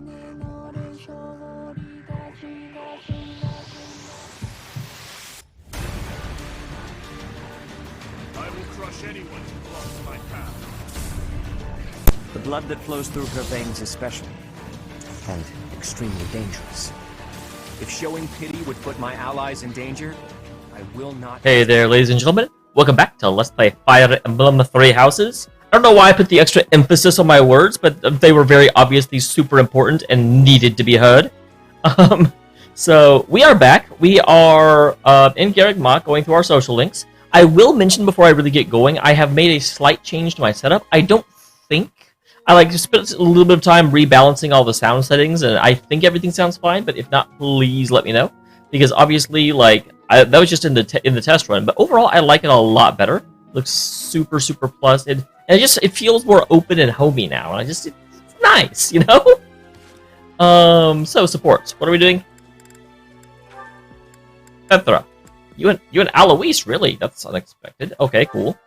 I will crush anyone who blocks my path. The blood that flows through her veins is special, and extremely dangerous. If showing pity would put my allies in danger, I will not... Hey there, ladies and gentlemen. Welcome back to Let's Play Fire Emblem 3 Houses. I don't know why I put the extra emphasis on my words, but they were very obviously super important and needed to be heard. So, we are back. We are in Garreg Mach going through our social links. I will mention before I really get going, I have made a slight change to my setup. I don't think... I like to spend a little bit of time rebalancing all the sound settings, and I think everything sounds fine, but if not, please let me know. Because obviously, like, that was just in the test run, but overall, I like it a lot better. It looks super, super plus, and it feels more open and homey now, and it's nice, you know? So, supports. What are we doing? Petra. You and Alois, really? That's unexpected. Okay, cool.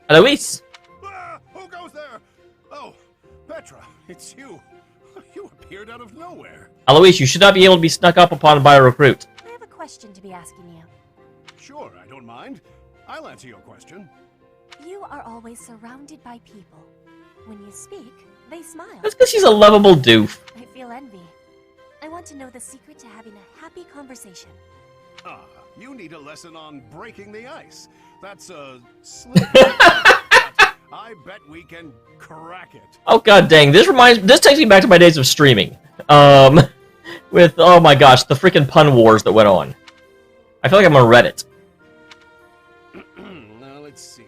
Alois! Who goes there? Oh, Petra, it's you. You appeared out of nowhere. Alois, you should not be able to be snuck up upon by a recruit. I have a question to be asking you. Sure, I don't mind. I'll answer your question. You are always surrounded by people. When you speak, they smile. That's because she's a lovable doof. I feel envy. I want to know the secret to having a happy conversation. Ah, you need a lesson on breaking the ice. That's a slip. I bet we can crack it. Oh god dang, this takes me back to my days of streaming. With, oh my gosh, the freaking pun wars that went on. I feel like I'm on Reddit. Now, let's see.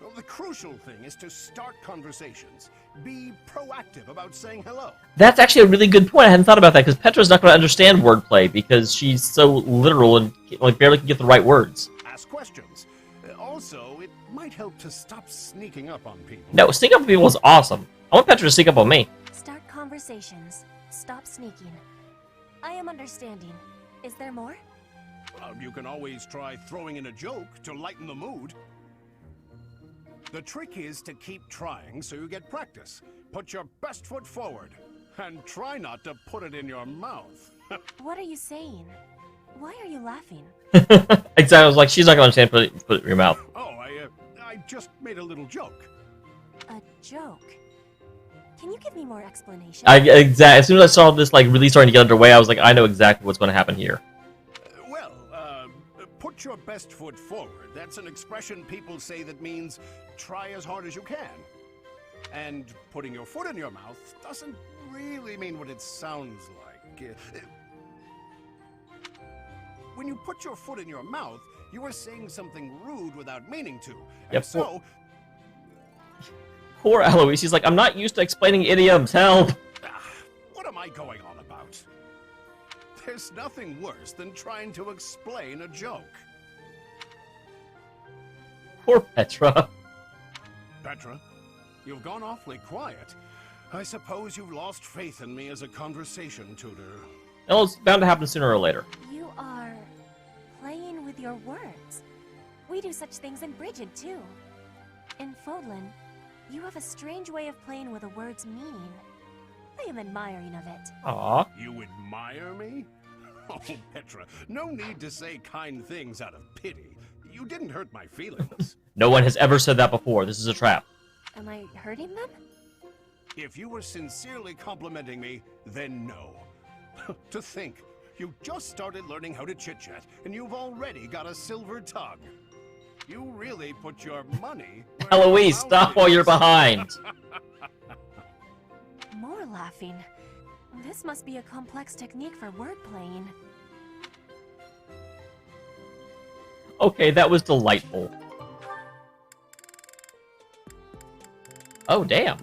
Well, the crucial thing is to start conversations. Be proactive about saying hello. That's actually a really good point. I hadn't thought about that, because Petra's not going to understand wordplay, because she's so literal and like barely can get the right words. Ask questions. Also, it might help to stop sneaking up on people. No, sneak up on people is awesome. I want Petra to sneak up on me. Start conversations. Stop sneaking. I am understanding. Is there more? You can always try throwing in a joke to lighten the mood. The trick is to keep trying so you get practice. Put your best foot forward. And try not to put it in your mouth. What are you saying? Why are you laughing? Exactly, I was like, she's not going to understand, put it in your mouth. Oh, I just made a little joke. A joke? Can you give me more explanation? Exactly. As soon as I saw this like really starting to get underway, I was like, I know exactly what's going to happen here. Put your best foot forward. That's an expression people say that means try as hard as you can. And putting your foot in your mouth doesn't really mean what it sounds like. When you put your foot in your mouth, you are saying something rude without meaning to. And Yep. so... Poor Alois, he's like, I'm not used to explaining idioms, help! What am I going on about? There's nothing worse than trying to explain a joke. Poor Petra. Petra, you've gone awfully quiet. I suppose you've lost faith in me as a conversation tutor. Well, it's bound to happen sooner or later. You are playing with your words. We do such things in Brigid, too. In Fodlan, you have a strange way of playing with a word's meaning. I am admiring of it. Aww. You admire me? Oh, Petra, no need to say kind things out of pity. You didn't hurt my feelings. No one has ever said that before. This is a trap. Am I hurting them? If you were sincerely complimenting me, then no. To think, you just started learning how to chit-chat, and you've already got a silver tongue. You really put your money where your Eloise, mouth stop while is. you're behind. More laughing. This must be a complex technique for word playing. Okay, that was delightful. Oh, damn.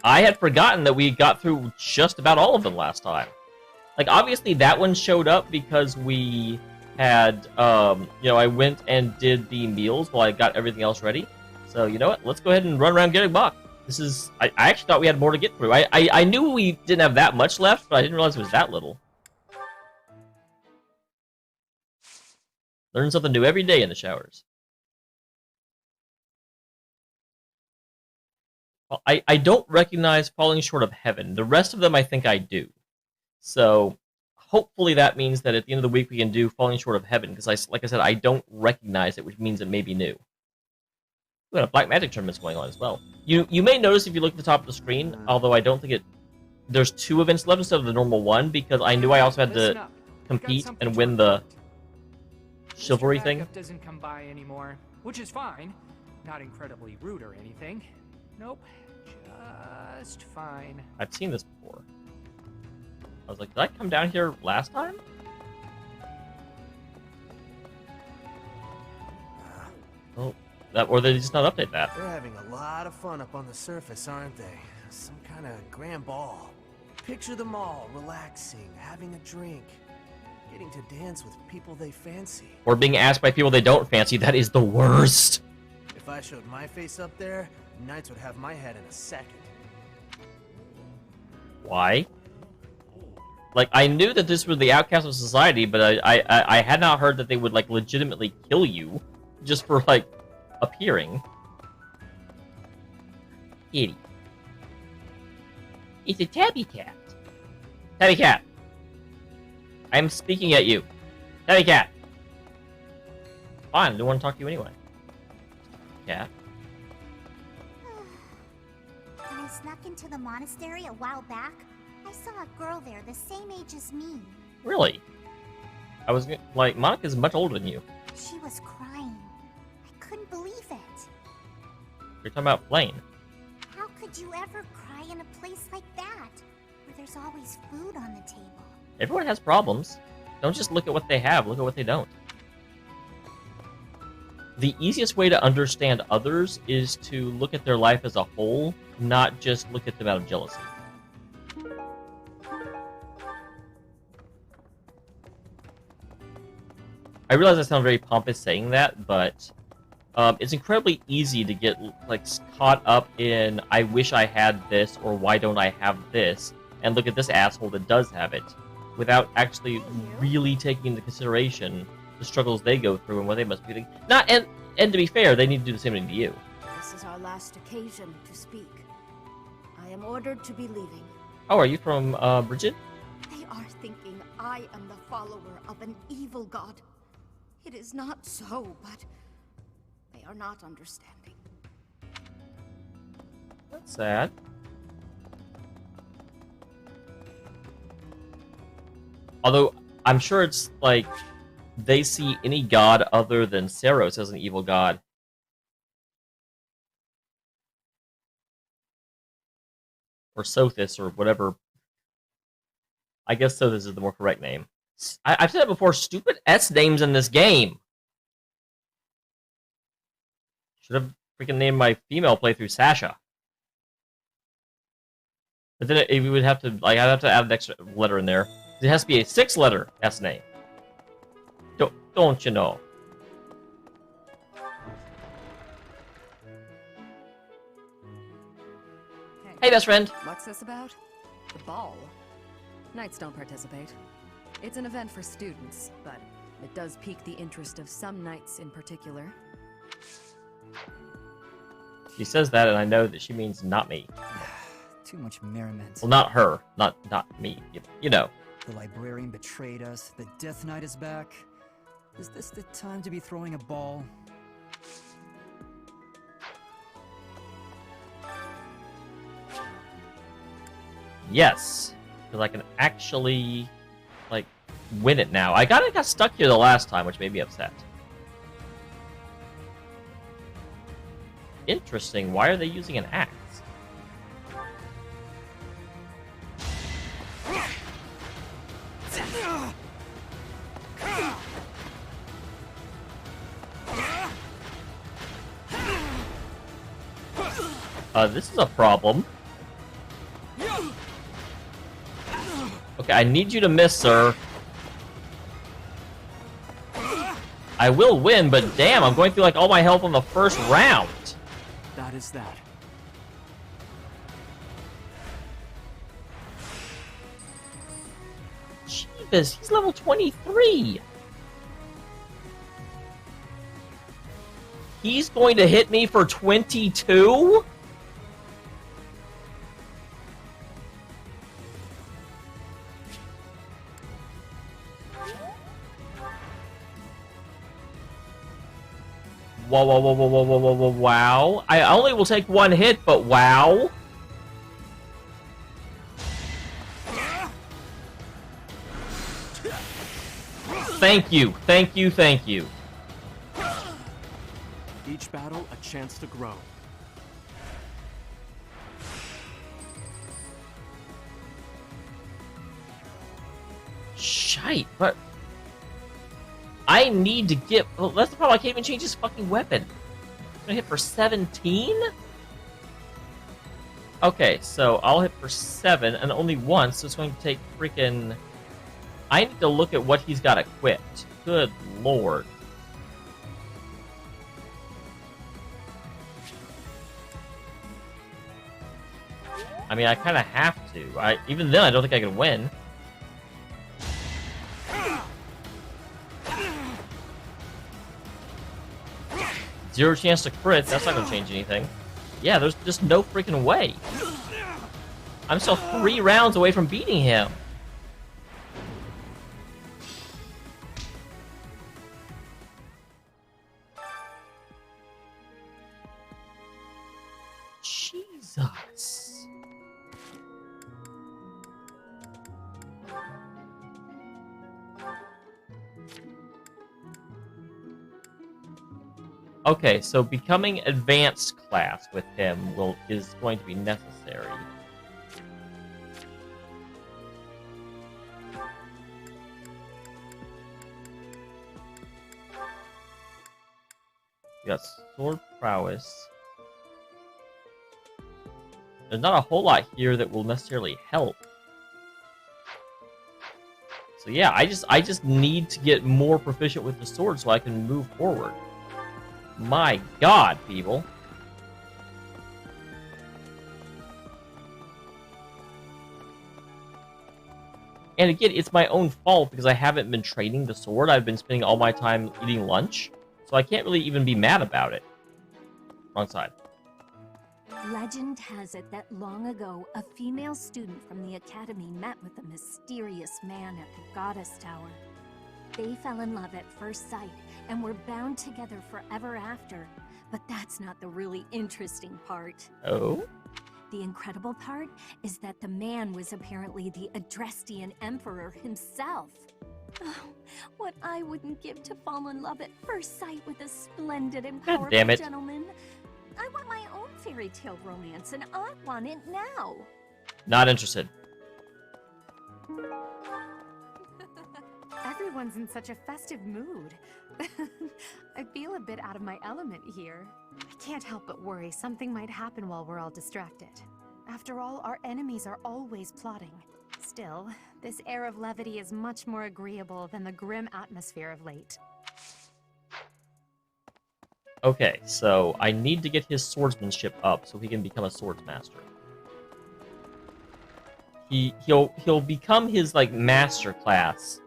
I had forgotten that we got through just about all of them last time. Like, obviously that one showed up because we had, you know, I went and did the meals while I got everything else ready. So, you know what? Let's go ahead and run around Garreg Mach. This is... I actually thought we had more to get through. I knew we didn't have that much left, but I didn't realize it was that little. Learn something new every day in the showers. Well, I don't recognize Falling Short of Heaven. The rest of them I think I do. So hopefully that means that at the end of the week we can do Falling Short of Heaven, because like I said, I don't recognize it, which means it may be new. We got a Black Magic tournament's going on as well. You may notice if you look at the top of the screen, although I don't think it... There's 2 events left instead of the normal 1, because I knew I also had to compete and win the chivalry thing. Backup doesn't come by anymore, which is fine. Not incredibly rude or anything. Nope, just fine. I've seen this before. I was like, did I come down here last time? Oh, or they just not update that. They're having a lot of fun up on the surface, aren't they? Some kind of grand ball. Picture them all relaxing, having a drink, getting to dance with people they fancy. Or being asked by people they don't fancy. That is the worst. If I showed my face up there, Knights would have my head in a second. Why? Like, I knew that this was the outcast of society, but I had not heard that they would, like, legitimately kill you just for, like, appearing. Kitty. It's a tabby cat. Tabby cat. I'm speaking at you. Tabby cat. Fine, I don't want to talk to you anyway. Cat. When I snuck into the monastery a while back, I saw a girl there the same age as me. Really? I was like, Monica's much older than you. She was crying. I couldn't believe it. You're talking about Blaine. How could you ever cry in a place like that, where there's always food on the table? Everyone has problems. Don't just look at what they have, look at what they don't. The easiest way to understand others is to look at their life as a whole, not just look at them out of jealousy. I realize I sound very pompous saying that, but it's incredibly easy to get like caught up in I wish I had this or why don't I have this, and look at this asshole that does have it, without actually really taking into consideration the struggles they go through and what they must be thinking. And to be fair, they need to do the same thing to you. This is our last occasion to speak. I am ordered to be leaving. Oh, are you from Bridget? They are thinking I am the follower of an evil god. It is not so, but they are not understanding. That's sad. Although, I'm sure it's like they see any god other than Saros as an evil god. Or Sothis, or whatever. I guess Sothis is the more correct name. I've said it before, stupid S names in this game. Should have freaking named my female playthrough Sasha. But then we would have to, like, I'd have to add an extra letter in there. It has to be a 6-letter S name. Don't you know? Hey, best friend. What's this about? The ball. Knights don't participate. It's an event for students, but it does pique the interest of some knights in particular. She says that, and I know that she means not me. Too much merriment. Well, not her, not me. You know. The librarian betrayed us. The Death Knight is back. Is this the time to be throwing a ball? Yes, because I can actually, like, win it now. I got stuck here the last time, which made me upset. Interesting. Why are they using an axe? This is a problem. Okay, I need you to miss, sir. I will win, but damn, I'm going through like all my health on the first round. That is that. Jeebus, he's level 23. He's going to hit me for 22? Whoa, whoa, whoa, whoa, whoa, whoa, whoa, whoa, wow. I only will take one hit, but wow. Thank you, thank you, thank you. Each battle, a chance to grow. Shite, but I need to get. Well, that's the problem. I can't even change his fucking weapon. I'm gonna hit for 17. Okay, so I'll hit for 7 and only once. So it's going to take freaking. I need to look at what he's got equipped. Good lord. I mean, I kind of have to. Even then, I don't think I can win. Zero chance to crit. That's not going to change anything. Yeah, there's just no freaking way. I'm still 3 rounds away from beating him. Jesus. Okay, so becoming advanced class with him is going to be necessary. We got sword prowess. There's not a whole lot here that will necessarily help. So yeah, I just need to get more proficient with the sword so I can move forward. My god, people. And again, it's my own fault because I haven't been training the sword. I've been spending all my time eating lunch. So I can't really even be mad about it. Wrong side. Legend has it that long ago, a female student from the academy met with a mysterious man at the Goddess Tower. They fell in love at first sight and were bound together forever after. But that's not the really interesting part. Oh? The incredible part is that the man was apparently the Adrestian Emperor himself. Oh, what I wouldn't give to fall in love at first sight with a splendid and God powerful damn it. gentleman. I want my own fairy tale romance, and I want it now. Not interested. Everyone's in such a festive mood. I feel a bit out of my element here. I can't help but worry something might happen while we're all distracted. After all, our enemies are always plotting. Still, this air of levity is much more agreeable than the grim atmosphere of late. Okay, so I need to get his swordsmanship up so he can become a swordsmaster. He'll become his like master class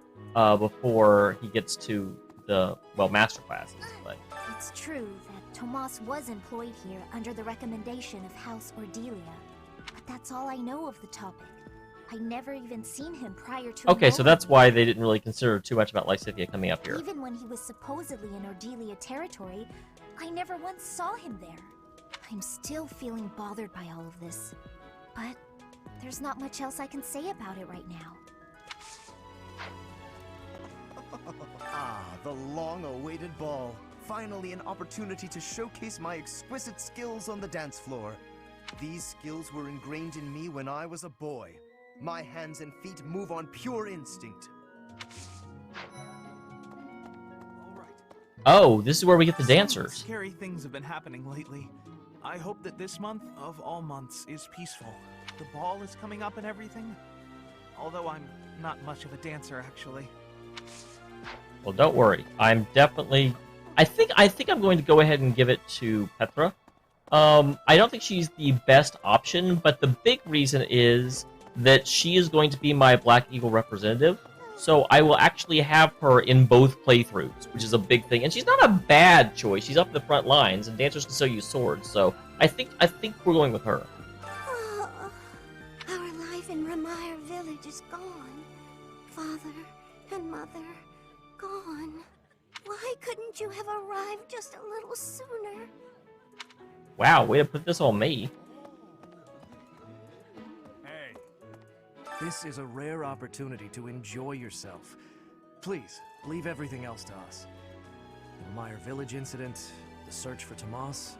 before he gets to the master classes. But It's true that Tomas was employed here under the recommendation of House Ordelia, but that's all I know of the topic. I never even seen him prior to. okay, so that's why they didn't really consider too much about Lysithea coming up here. Even when he was supposedly in Ordelia territory, I never once saw him there. I'm still feeling bothered by all of this, but there's not much else I can say about it right now. Ah, the long-awaited ball. Finally an opportunity to showcase my exquisite skills on the dance floor. These skills were ingrained in me when I was a boy. My hands and feet move on pure instinct. Oh, this is where we get the dancers. Scary things have been happening lately. I hope that this month, of all months, is peaceful. The ball is coming up and everything. Although I'm not much of a dancer, actually. Well, don't worry. I'm definitely... I think I'm going to go ahead and give it to Petra. I don't think she's the best option, but the big reason is that she is going to be my Black Eagle representative. So I will actually have her in both playthroughs, which is a big thing. And she's not a bad choice. She's up the front lines, and dancers can still use swords. So I think we're going with her. Oh, our life in Ramire Village is gone. Father and Mother, gone. Why couldn't you have arrived just a little sooner? Wow, way to put this on me. Hey. This is a rare opportunity to enjoy yourself. Please, leave everything else to us. The Meyer Village incident, the search for Tomas,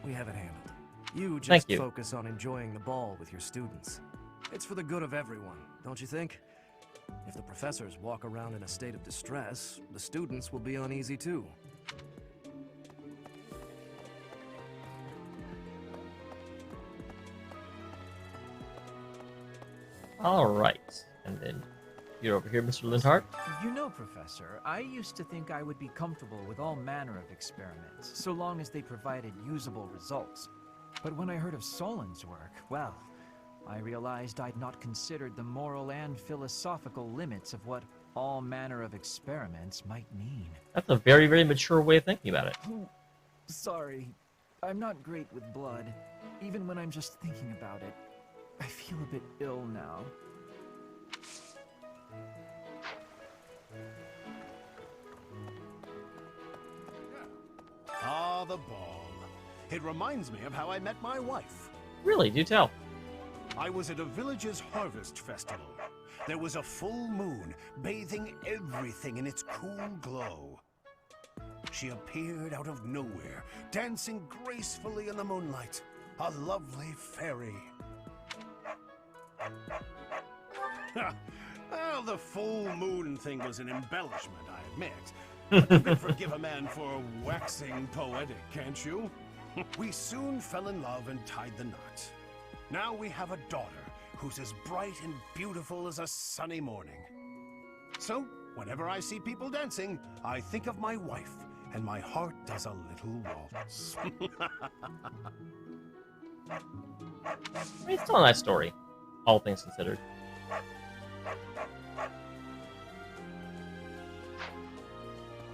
we have it handled. You just focus on enjoying the ball with your students. It's for the good of everyone, don't you think? If the professors walk around in a state of distress, the students will be uneasy too. Alright. And then you're over here, Mr. Lindhart. You know, Professor, I used to think I would be comfortable with all manner of experiments, so long as they provided usable results. But when I heard of Solon's work, well, I realized I'd not considered the moral and philosophical limits of what all manner of experiments might mean. That's a very, very mature way of thinking about it. Oh, sorry. I'm not great with blood. Even when I'm just thinking about it, I feel a bit ill now. Ah, the ball. It reminds me of how I met my wife. Really? Do tell. I was at a village's harvest festival. There was a full moon, bathing everything in its cool glow. She appeared out of nowhere, dancing gracefully in the moonlight. A lovely fairy. Well, the full moon thing was an embellishment, I admit. But you can forgive a man for waxing poetic, can't you? We soon fell in love and tied the knot. Now we have a daughter who's as bright and beautiful as a sunny morning. So, whenever I see people dancing, I think of my wife, and my heart does a little waltz. It's still a nice story, all things considered.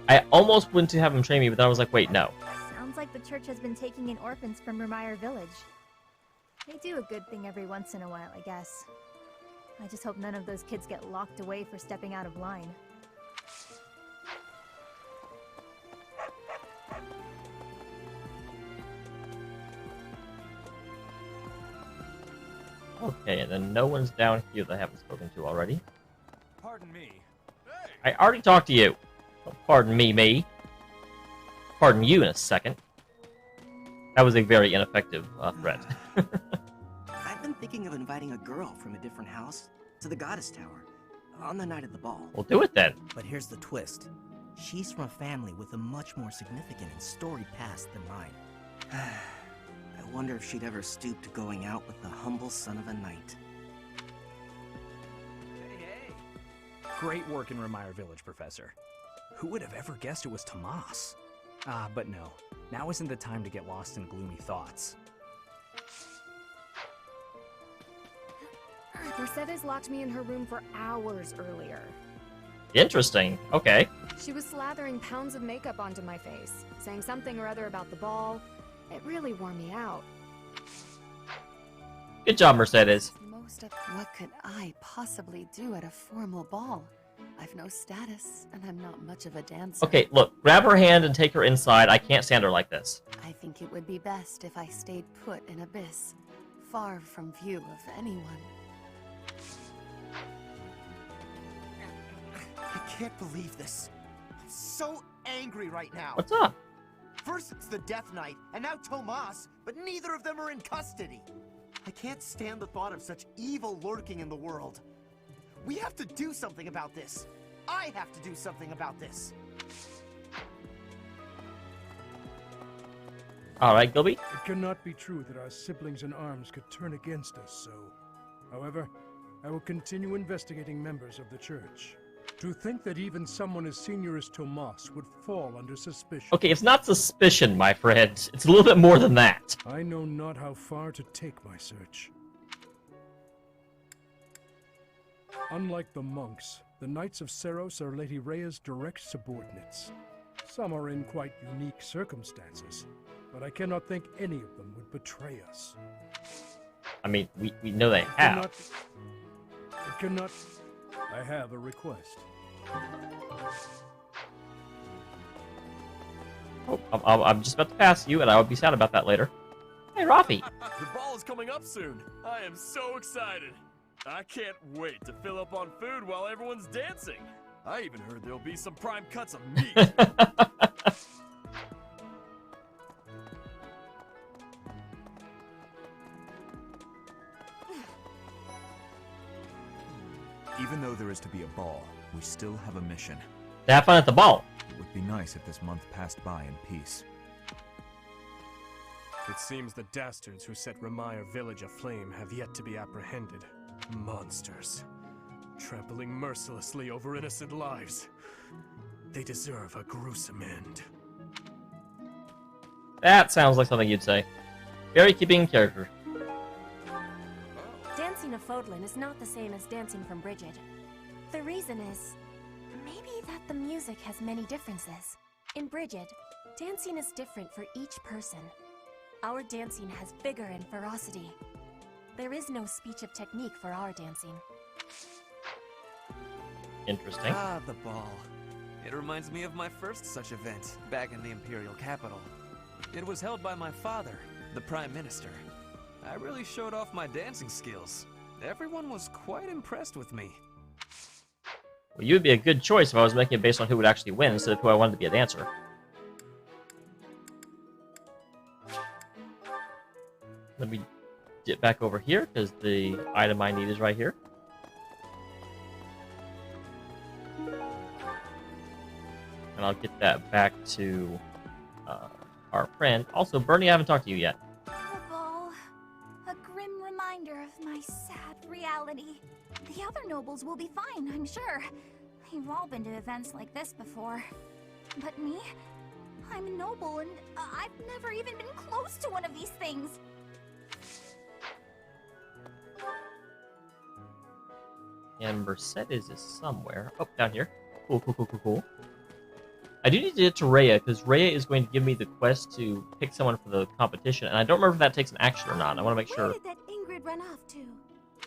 I almost went to have him train me, but then I was like, wait, no. Sounds like the church has been taking in orphans from Meyer Village. They do a good thing every once in a while, I guess. I just hope none of those kids get locked away for stepping out of line. Okay, and then no one's down here that I haven't spoken to already. Pardon me. I already talked to you. Oh, pardon me. Pardon you in a second. That was a very ineffective threat. I've been thinking of inviting a girl from a different house to the Goddess Tower on the night of the ball. We'll do it then. But here's the twist. She's from a family with a much more significant and storied past than mine. I wonder if she'd ever stoop to going out with the humble son of a knight. Hey. Great work in Meyer Village, Professor. Who would have ever guessed it was Tomas? But no. Now isn't the time to get lost in gloomy thoughts. Mercedes locked me in her room for hours earlier. Interesting. Okay. She was slathering pounds of makeup onto my face, saying something or other about the ball. It really wore me out. Good job, Mercedes. What could I possibly do at a formal ball? I've no status, and I'm not much of a dancer. Okay, look, grab her hand and take her inside. I can't stand her like this. I think it would be best if I stayed put in Abyss, far from view of anyone. I can't believe this. I'm so angry right now. What's up? First it's the Death Knight, and now Tomas, but neither of them are in custody. I can't stand the thought of such evil lurking in the world. We have to do something about this. I have to do something about this. All right, Gilby. It cannot be true that our siblings in arms could turn against us so. However, I will continue investigating members of the church. To think that even someone as senior as Tomas would fall under suspicion. Okay, it's not suspicion, my friend. It's a little bit more than that. I know not how far to take my search. Unlike the monks, the Knights of Seros are Lady Rhea's direct subordinates. Some are in quite unique circumstances, but I cannot think any of them would betray us. I mean, we know they have. I have a request. Oh, I'm just about to pass you, and I would be sad about that later. Hey, Rafi. The ball is coming up soon. I am so excited. I can't wait to fill up on food while everyone's dancing. I even heard there'll be some prime cuts of meat. Even though there is to be a ball, we still have a mission. To have fun at the ball. It would be nice if this month passed by in peace. It seems the dastards who set Remire village aflame have yet to be apprehended. Monsters. Trampling mercilessly over innocent lives. They deserve a gruesome end. That sounds like something you'd say. Very keeping in character. Dancing of Fodlan is not the same as dancing from Brigid. The reason is, maybe that the music has many differences. In Brigid, dancing is different for each person. Our dancing has vigor and ferocity. There is no speech of technique for our dancing. Interesting. Ah, the ball. It reminds me of my first such event, back in the Imperial capital. It was held by my father, the Prime Minister. I really showed off my dancing skills. Everyone was quite impressed with me. Well, you would be a good choice if I was making it based on who would actually win instead of who I wanted to be a dancer. Let me get back over here, because the item I need is right here. And I'll get that back to our friend. Also, Bernie, I haven't talked to you yet. The ball. A grim reminder of my sad reality. The other nobles will be fine, I'm sure. They've all been to events like this before. But me? I'm a noble, and I've never even been close to one of these things. And Mercedes is somewhere. Oh, down here. Cool, cool, cool, cool, cool. I do need to get to Rhea, because Rhea is going to give me the quest to pick someone for the competition, and I don't remember if that takes an action or not. I want to make sure. Where did that Ingrid run off to?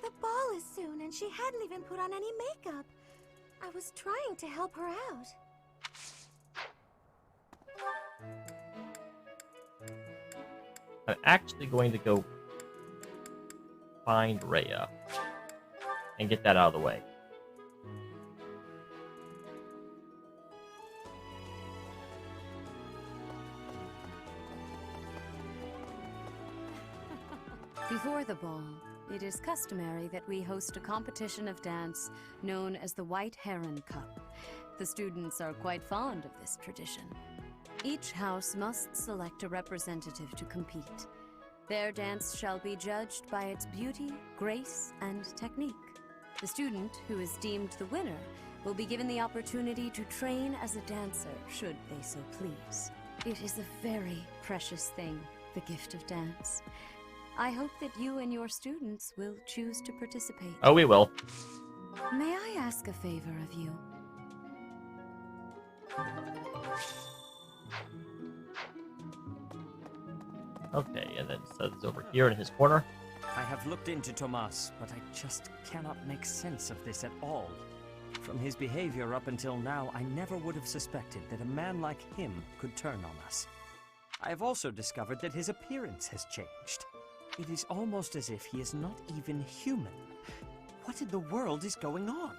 The ball is soon, and she hadn't even put on any makeup. I was trying to help her out. I'm actually going to go find Rhea and get that out of the way. Before the ball, it is customary that we host a competition of dance known as the White Heron Cup. The students are quite fond of this tradition. Each house must select a representative to compete. Their dance shall be judged by its beauty, grace, and technique. The student who is deemed the winner will be given the opportunity to train as a dancer, should they so please. It is a very precious thing, the gift of dance. I hope that you and your students will choose to participate. Oh, we will. May I ask a favor of you? Okay, and then Seth's over here in his corner. I have looked into Tomas, but I just cannot make sense of this at all. From his behavior up until now, I never would have suspected that a man like him could turn on us. I have also discovered that his appearance has changed. It is almost as if he is not even human. What in the world is going on?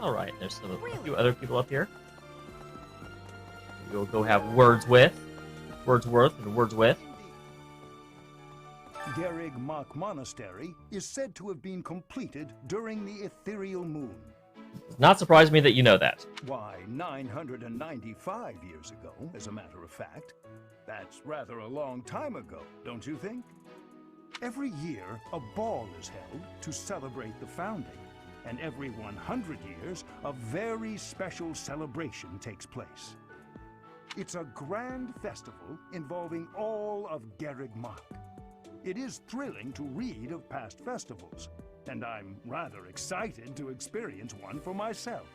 Alright, there's a few other people up here. We'll go have words with. Wordsworth and words with. Garreg Mach Monastery is said to have been completed during the ethereal moon. Not surprise me that you know that. Why, 995 years ago, as a matter of fact. That's rather a long time ago, don't you think? Every year, a ball is held to celebrate the founding, and every 100 years, a very special celebration takes place. It's a grand festival involving all of Garreg Mach. It is thrilling to read of past festivals, and I'm rather excited to experience one for myself.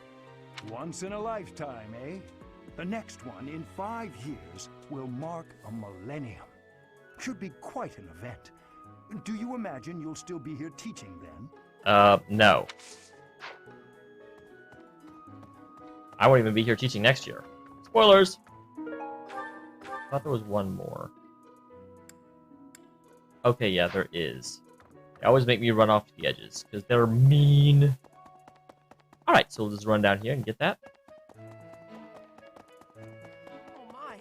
Once in a lifetime, eh? The next one, in 5 years, will mark a millennium. Should be quite an event. Do you imagine you'll still be here teaching then? No. I won't even be here teaching next year. Spoilers! I thought there was one more. Okay, yeah, there is. They always make me run off to the edges, because they're mean. Alright, so we'll just run down here and get that. Oh my!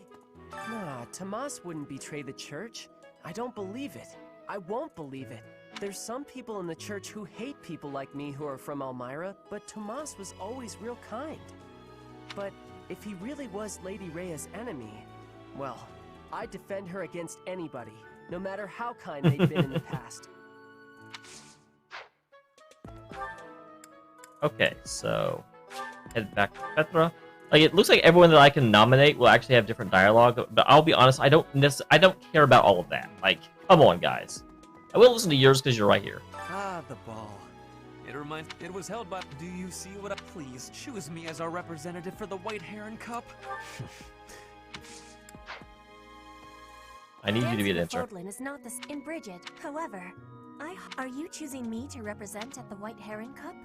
Nah, Tomas wouldn't betray the church. I don't believe it. I won't believe it. There's some people in the church who hate people like me who are from Elmira, but Tomas was always real kind. But if he really was Lady Rhea's enemy, well, I'd defend her against anybody, no matter how kind they've been in the past. Okay, so head back to Petra. Like, it looks like everyone that I can nominate will actually have different dialogue, but I'll be honest, I don't care about all of that. Like, come on, guys. I will listen to yours because you're right here. Ah, the ball. It was held by... Do you see what I... Please, choose me as our representative for the White Heron Cup. I need you to be an answer. Fodlan is not this in Bridget. However, are you choosing me to represent at the White Heron Cup?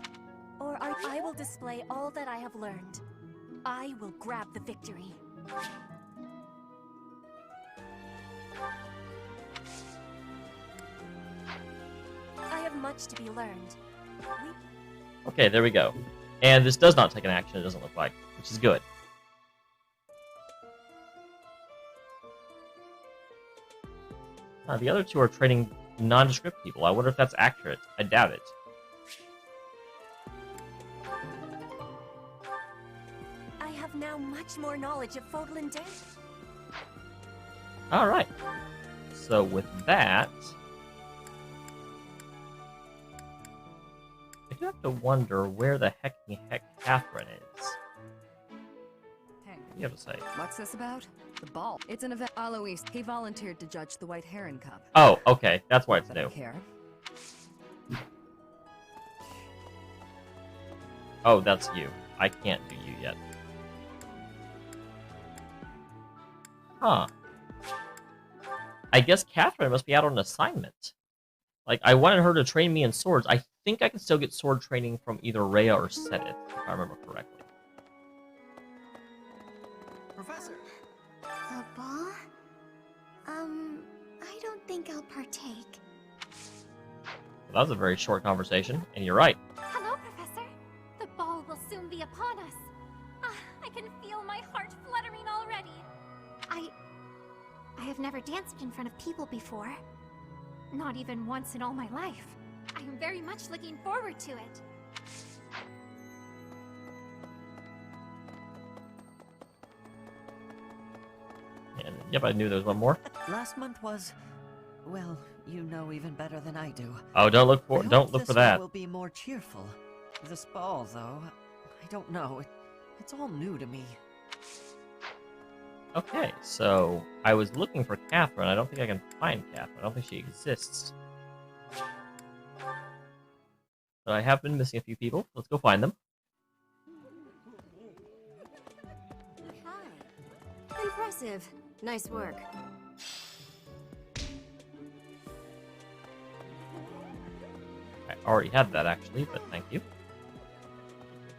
Or I will display all that I have learned. I will grab the victory. I have much to be learned. Okay, there we go. And this does not take an action, it doesn't look like, which is good. The other two are training nondescript people. I wonder if that's accurate. I doubt it. I have now much more knowledge of Fodlan dance. Alright. So with that... I do have to wonder where the heck Catherine is. Hey. What do you have to say? What's this about? The ball. It's an event. Alois, he volunteered to judge the White Heron Cup. Oh, okay. That's why it's I new. don't care. Oh, that's you. I can't do you yet. Huh. I guess Catherine must be out on assignment. Like, I wanted her to train me in swords. I think I can still get sword training from either Rhea or Sedith, if I remember correctly. Professor! The ball? I don't think I'll partake. Well, that was a very short conversation, and you're right. Hello, Professor. The ball will soon be upon us. I can feel my heart fluttering already. I have never danced in front of people before. Not even once in all my life. I am very much looking forward to it. And, yep, I knew there was one more. Last month was, well, you know even better than I do. Oh, don't look for that. Will be more cheerful. This ball, though, I don't know. It's all new to me. Okay, so I was looking for Catherine. I don't think I can find Catherine. I don't think she exists. But I have been missing a few people. Let's go find them. Hi. Impressive. Nice work. I already had that, actually, but thank you.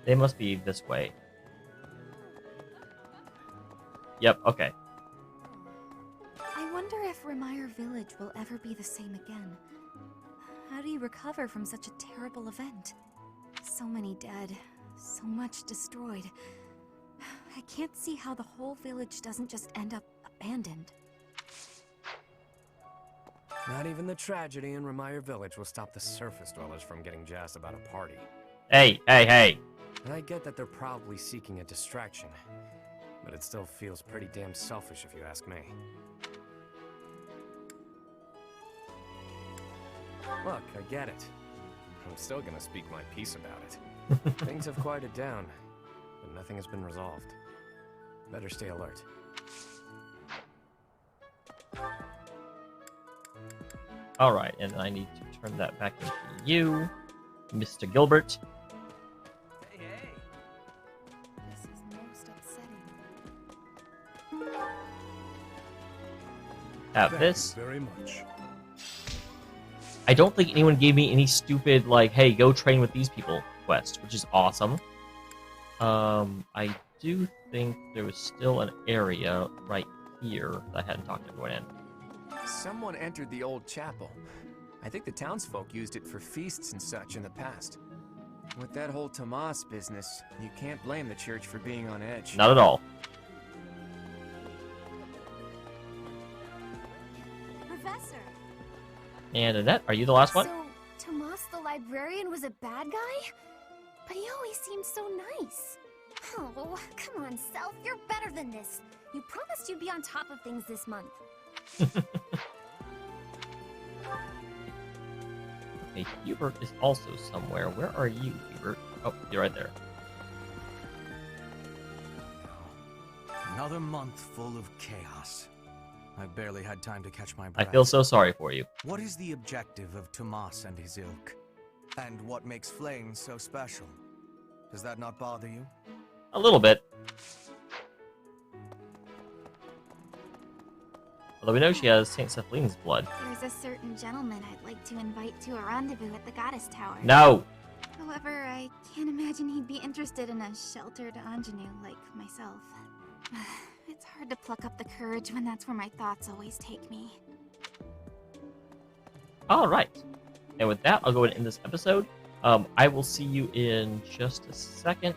They must be this way. Yep, okay. I wonder if Remire Village will ever be the same again. How do you recover from such a terrible event? So many dead, so much destroyed. I can't see how the whole village doesn't just end up abandoned. Not even the tragedy in Remire Village will stop the surface dwellers from getting jazzed about a party. Hey, hey, hey! I get that they're probably seeking a distraction, but it still feels pretty damn selfish if you ask me. Look, I get it. I'm still gonna speak my piece about it. Things have quieted down, but nothing has been resolved. Better stay alert. Alright, and I need to turn that back into you, Mr. Gilbert. This is most upsetting. Have this. Very much. I don't think anyone gave me any stupid, like, hey, go train with these people quest, which is awesome. I do think there was still an area right here that I hadn't talked to everyone in. Someone entered the old chapel. I think the townsfolk used it for feasts and such in the past. With that whole Tomas business, you can't blame the church for being on edge. Not at all. Professor! And Annette, are you the last one? So, Tomas the librarian was a bad guy? But he always seemed so nice. Oh, come on, Self, you're better than this. You promised you'd be on top of things this month. Okay, Hubert is also somewhere. Where are you, Hubert? Oh, you're right there. Another month full of chaos. I've barely had time to catch my I breath. feel so sorry for you. What is the objective of Tomas and his ilk? And what makes Flame so special? Does that not bother you? A little bit. Although we know she has St. Cephalin's blood. There's a certain gentleman I'd like to invite to a rendezvous at the Goddess Tower. No! However, I can't imagine he'd be interested in a sheltered ingenue like myself. It's hard to pluck up the courage when that's where my thoughts always take me. Alright. And with that, I'll go ahead and end this episode. I will see you in just a second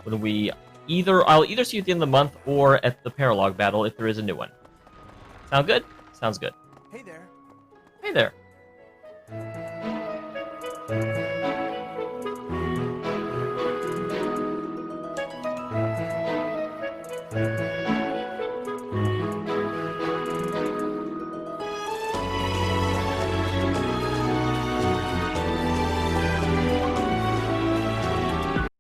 when I'll either see you at the end of the month or at the Paralog battle if there is a new one. Sound good? Sounds good. Hey there. Hey there.